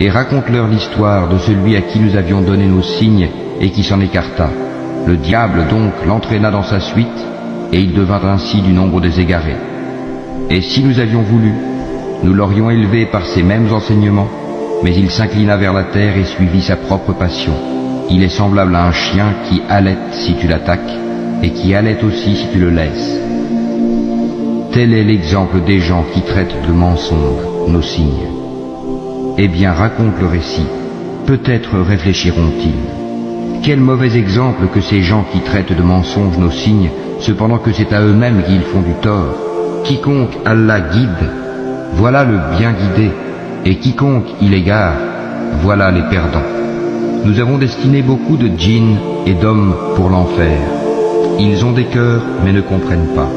Et raconte-leur l'histoire de celui à qui nous avions donné nos signes et qui s'en écarta. Le diable donc l'entraîna dans sa suite, et il devint ainsi du nombre des égarés. Et si nous avions voulu, nous l'aurions élevé par ces mêmes enseignements, mais il s'inclina vers la terre et suivit sa propre passion. Il est semblable à un chien qui halète si tu l'attaques, et qui halète aussi si tu le laisses. Tel est l'exemple des gens qui traitent de mensonges nos signes. Eh bien, raconte le récit, peut-être réfléchiront-ils. Quel mauvais exemple que ces gens qui traitent de mensonges nos signes, cependant que c'est à eux-mêmes qu'ils font du tort. Quiconque Allah guide, voilà le bien guidé, et quiconque il égare, voilà les perdants. Nous avons destiné beaucoup de djinns et d'hommes pour l'enfer. Ils ont des cœurs mais ne comprennent pas.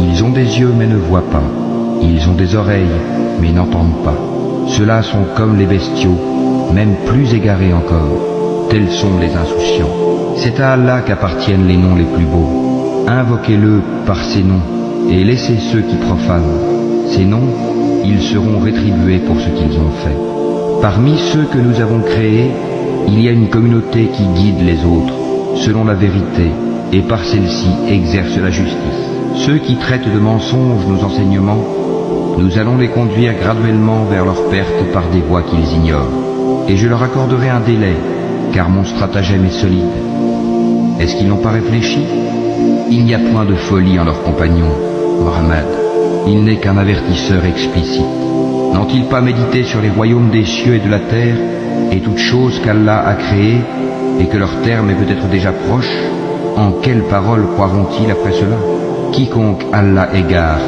Ils ont des yeux mais ne voient pas. Ils ont des oreilles mais n'entendent pas. Ceux-là sont comme les bestiaux, même plus égarés encore. Tels sont les insouciants. C'est à Allah qu'appartiennent les noms les plus beaux. Invoquez-le par ces noms et laissez ceux qui profanent. Ces noms, ils seront rétribués pour ce qu'ils ont fait. Parmi ceux que nous avons créés, il y a une communauté qui guide les autres, selon la vérité, et par celle-ci exerce la justice. Ceux qui traitent de mensonges nos enseignements, nous allons les conduire graduellement vers leur perte par des voies qu'ils ignorent. Et je leur accorderai un délai, car mon stratagème est solide. Est-ce qu'ils n'ont pas réfléchi? Il n'y a point de folie en leurs compagnons, Mohammed. Il n'est qu'un avertisseur explicite. N'ont-ils pas médité sur les royaumes des cieux et de la terre, et toutes choses qu'Allah a créées, et que leur terme est peut-être déjà proche? En quelles paroles croiront-ils après cela? Quiconque Allah égare,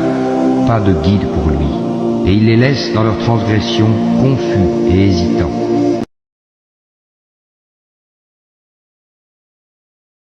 pas de guide pour lui, et il les laisse dans leur transgression confus et hésitants.